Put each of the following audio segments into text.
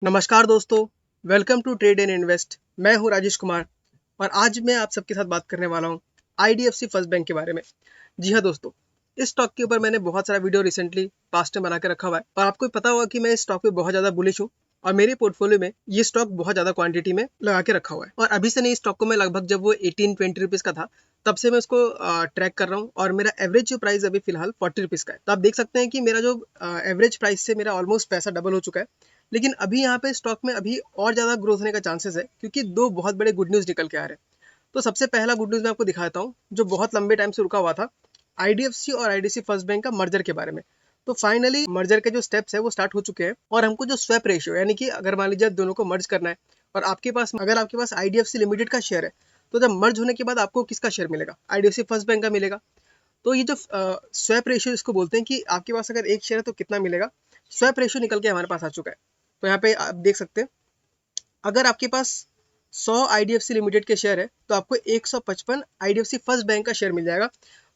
नमस्कार दोस्तों, welcome to trade and invest. मैं हूं राजेश कुमार और आज मैं आप सबके साथ बात करने वाला हूं आईडीएफसी फर्स्ट बैंक के बारे में। जी हाँ दोस्तों, इस स्टॉक के ऊपर मैंने बहुत सारा वीडियो रिसेंटली पास्ट में बना के रखा हुआ है और आपको पता होगा कि मैं इस स्टॉक पे बहुत ज़्यादा बुलिश हूँ और मेरे पोर्टफोलियो में ये स्टॉक बहुत ज़्यादा क्वांटिटी में लगा के रखा हुआ है। और अभी से नहीं, इस स्टॉक को मैं लगभग जब वो 18-20 रुपीज़ का था तब से मैं उसको ट्रैक कर रहा हूँ और मेरा एवरेज जो प्राइस अभी फिलहाल 40 रुपीज़ का है। तो आप देख सकते हैं कि मेरा जो एवरेज प्राइस से मेरा ऑलमोस्ट पैसा डबल हो चुका है। लेकिन अभी यहाँ पे स्टॉक में अभी और ज़्यादा ग्रोथ होने का चांसेस है क्योंकि दो बहुत बड़े गुड न्यूज़ निकल के आ रहे हैं। तो सबसे पहला गुड न्यूज़ मैं आपको दिखाता हूँ जो बहुत लंबे टाइम से रुका हुआ था, आईडीएफसी और आईडीसी फर्स्ट बैंक का मर्जर के बारे में। तो फाइनली मर्जर के जो स्टेप्स है वो स्टार्ट हो चुके हैं और हमको जो स्वैप रेशियो यानी कि अगर मान लीजिए दोनों को मर्ज करना है और आपके पास आईडीएफसी लिमिटेड का शेयर है, तो जब मर्ज होने के बाद आपको किसका शेयर मिलेगा? आईडीएफसी फर्स्ट बैंक का मिलेगा। तो ये जो स्वैप रेशियो इसको बोलते हैं कि आपके पास अगर एक शेयर है तो कितना मिलेगा। स्वैप रेशियो निकल के हमारे पास आ चुका है। तो यहाँ पे आप देख सकते हैं, अगर आपके पास 100 आईडीएफसी लिमिटेड के शेयर है तो आपको 155 आईडीएफसी फर्स्ट बैंक का शेयर मिल जाएगा।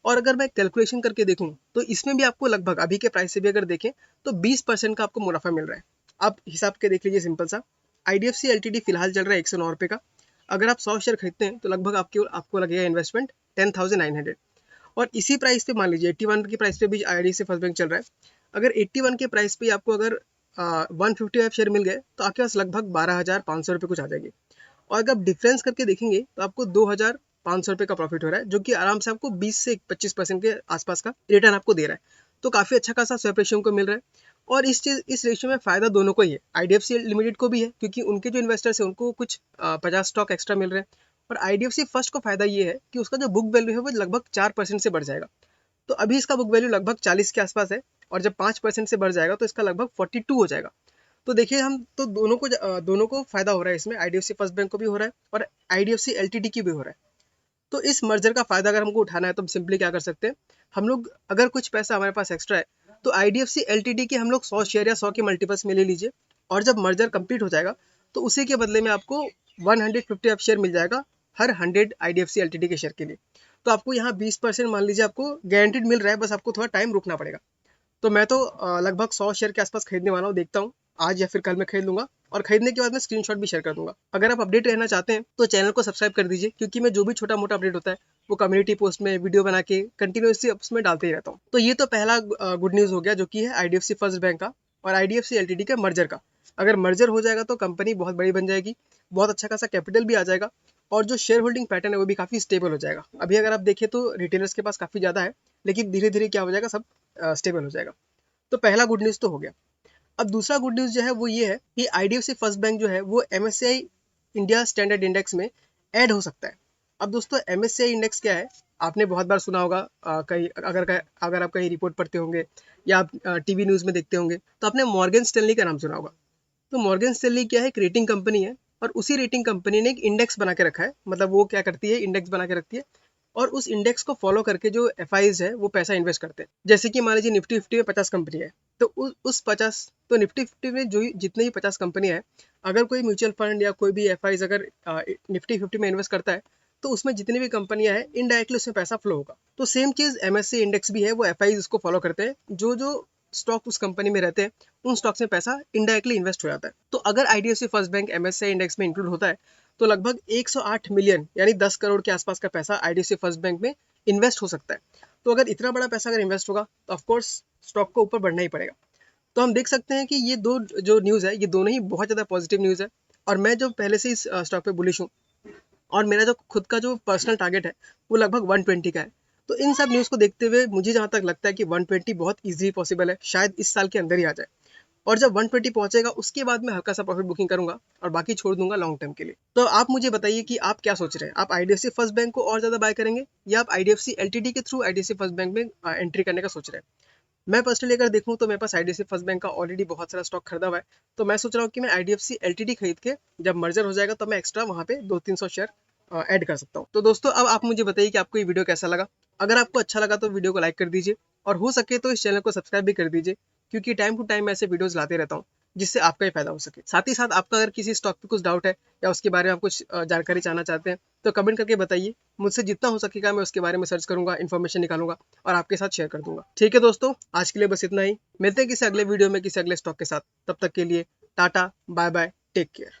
और अगर मैं कैलकुलेशन करके देखूं तो इसमें भी आपको लगभग अभी के प्राइस से भी अगर देखें तो 20% का आपको मुनाफा मिल रहा है। आप हिसाब के देख लीजिए सिंपल सा। आईडीएफसी एलटीडी फिलहाल चल रहा है 109 रुपये का। अगर आप 100 शेयर खरीदते हैं तो लगभग आपको लगेगा इन्वेस्टमेंट 10,900। और इसी प्राइस पे मान लीजिए 81 की प्राइस पे भी आईडीएफसी फर्स्ट बैंक चल रहा है। अगर 81 के प्राइस पे आपको अगर 155 शेयर मिल गए तो आपके पास लगभग 12,500 रुपये कुछ आ जाएगी। और अगर आप डिफरेंस करके देखेंगे तो आपको 2,500 रुपये का प्रॉफिट हो रहा है, जो कि आराम से आपको 20 से 25% के आसपास का रिटर्न आपको दे रहा है। तो काफ़ी अच्छा खासा स्वैप रेशियो को मिल रहा है। और इस रेशियो में फ़ायदा दोनों को ही है, आईडीएफसी लिमिटेड को भी है क्योंकि उनके जो इन्वेस्टर्स हैं उनको कुछ 50 स्टॉक एक्स्ट्रा मिल रहे हैं। और आईडीएफसी फर्स्ट को फ़ायदा ये है कि उसका जो बुक वैल्यू है वो लगभग 4% से बढ़ जाएगा। तो अभी इसका बुक वैल्यू लगभग 40 के आसपास है और जब 5% से बढ़ जाएगा तो इसका लगभग 42 हो जाएगा। तो देखिए, हम तो दोनों को फायदा हो रहा है इसमें, आईडीएफसी फर्स्ट बैंक को भी हो रहा है और आईडीएफसी एलटीडी की भी हो रहा है। तो इस मर्जर का फायदा अगर हमको उठाना है तो हम सिंपली क्या कर सकते हैं, हम लोग अगर कुछ पैसा हमारे पास एक्स्ट्रा है तो आईडीएफसी एलटीडी के हम लोग 100 शेयर या 100 के मल्टीपल्स में ले लीजिए। और जब मर्जर कंप्लीट हो जाएगा तो उसी के बदले में आपको 150 शेयर मिल जाएगा हर 100 आईडीएफसी एलटीडी के शेयर के लिए। तो आपको यहाँ 20% मान लीजिए आपको गारंटीड मिल रहा है, बस आपको थोड़ा टाइम रुकना पड़ेगा। तो मैं तो लगभग 100 शेयर के आसपास खरीदने वाला हूँ, देखता हूँ आज या फिर कल मैं खरीद लूंगा। और खरीदने के बाद मैं स्क्रीनशॉट भी शेयर कर दूंगा। अगर आप अपडेट रहना चाहते हैं तो चैनल को सब्सक्राइब कर दीजिए क्योंकि मैं जो भी छोटा मोटा अपडेट होता है वो कम्युनिटी पोस्ट में वीडियो बना के कंटिन्यूसली उसमें डालते ही रहता हूँ। तो ये तो पहला गुड न्यूज़ हो गया जो कि है आईडीएफसी फर्स्ट बैंक का और आईडीएफसी एलटीडी के मर्जर का। अगर मर्जर हो जाएगा तो कंपनी बहुत बड़ी बन जाएगी, बहुत अच्छा खासा कैपिटल भी आ जाएगा और जो शेयर होल्डिंग पैटर्न है वो भी काफ़ी स्टेबल हो जाएगा। अभी अगर आप देखें तो रिटेलर्स के पास काफ़ी ज़्यादा है, लेकिन धीरे धीरे क्या हो जाएगा, सब स्टेबल हो जाएगा। तो पहला गुड न्यूज़ तो हो गया। अब दूसरा गुड न्यूज़ जो है वो ये है कि आईडीएफसी फर्स्ट बैंक जो है वो एमएससीआई इंडिया स्टैंडर्ड इंडेक्स में ऐड हो सकता है। अब दोस्तों, एमएससीआई इंडेक्स क्या है? आपने बहुत बार सुना होगा, कहीं अगर आप कहीं रिपोर्ट पढ़ते होंगे या आप टीवी न्यूज़ में देखते होंगे तो आपने मॉर्गन स्टैनली का नाम सुना होगा। तो मॉर्गन स्टैनली क्या है? एक रेटिंग कंपनी है और उसी रेटिंग कंपनी ने एक इंडेक्स बना के रखा है। मतलब वो क्या करती है, इंडेक्स बना के रखती है और उस इंडेक्स को फॉलो करके जो एफआईज है वो पैसा इन्वेस्ट करते हैं। जैसे कि मान लीजिए निफ्टी 50 में 50 कंपनी है, तो उस 50 तो निफ्टी 50 में जितने भी 50 कंपनी है, अगर कोई म्यूचुअल फंड या कोई भी एफआईज अगर निफ्टी 50 में इन्वेस्ट करता है तो उसमें जितनी भी कंपनियां हैं इनडायरेक्टली उसमें पैसा फ्लो होगा। तो सेम चीज एमएससी इंडेक्स भी है, वो एफआईज उसको फॉलो करते हैं। जो जो स्टॉक उस कंपनी में रहते हैं उन स्टॉक्स में पैसा इनडायरेक्टली इन्वेस्ट हो जाता है। तो अगर IDFC first bank MSc index में इंक्लूड होता है तो लगभग 108 मिलियन यानी 10 करोड़ के आसपास का पैसा आईडीएफसी फर्स्ट बैंक में इन्वेस्ट हो सकता है। तो अगर इतना बड़ा पैसा अगर इन्वेस्ट होगा तो ऑफकोर्स स्टॉक को ऊपर बढ़ना ही पड़ेगा। तो हम देख सकते हैं कि ये दो जो न्यूज़ है ये दोनों ही बहुत ज़्यादा पॉजिटिव न्यूज़ है। और मैं जो पहले से इस स्टॉक पे बुलिश हूँ और मेरा जो खुद का जो पर्सनल टारगेट है वो लगभग 120 का है। तो इन सब न्यूज़ को देखते हुए मुझे जहाँ तक लगता है कि 120 बहुत ईजी पॉसिबल है, शायद इस साल के अंदर ही आ जाए। और जब 120 पहुंचेगा उसके बाद मैं हल्का सा प्रॉफिट बुकिंग करूंगा और बाकी छोड़ दूंगा लॉन्ग टर्म के लिए। तो आप मुझे बताइए कि आप क्या सोच रहे हैं, आप आईडीएफसी फर्स्ट बैंक को और ज्यादा बाय करेंगे या आप आईडीएफसी एलटीडी के थ्रू आईडीएफसी फर्स्ट बैंक में एंट्री करने का सोच रहे हैं? मैं पर्सनली अगर देखूं तो मेरे पास आईडीएफसी फर्स्ट बैंक का ऑलरेडी बहुत सारा स्टॉक खरीदा हुआ है। तो मैं सोच रहा हूँ कि मैं आईडीएफसी एलटीडी खरीद के जब मर्जर हो जाएगा तो मैं एक्स्ट्रा वहाँ पे 200-300 शेयर ऐड कर सकता हूँ। तो दोस्तों, अब आप मुझे बताइए कि आपको ये वीडियो कैसा लगा। अगर आपको अच्छा लगा तो वीडियो को लाइक कर दीजिए और हो सके तो इस चैनल को सब्सक्राइब भी कर दीजिए क्योंकि टाइम टू टाइम मैं ऐसे वीडियोस लाते रहता हूँ जिससे आपका ही फायदा हो सके। साथ ही साथ आपका अगर किसी स्टॉक पे कुछ डाउट है या उसके बारे में आप कुछ जानकारी चाहना चाहते हैं तो कमेंट करके बताइए। मुझसे जितना हो सकेगा मैं उसके बारे में सर्च करूंगा, इन्फॉर्मेशन निकालूंगा और आपके साथ शेयर कर दूंगा। ठीक है दोस्तों, आज के लिए बस इतना ही। मिलते हैं किसी अगले वीडियो में किसी अगले स्टॉक के साथ। तब तक के लिए tata, bye bye, take care.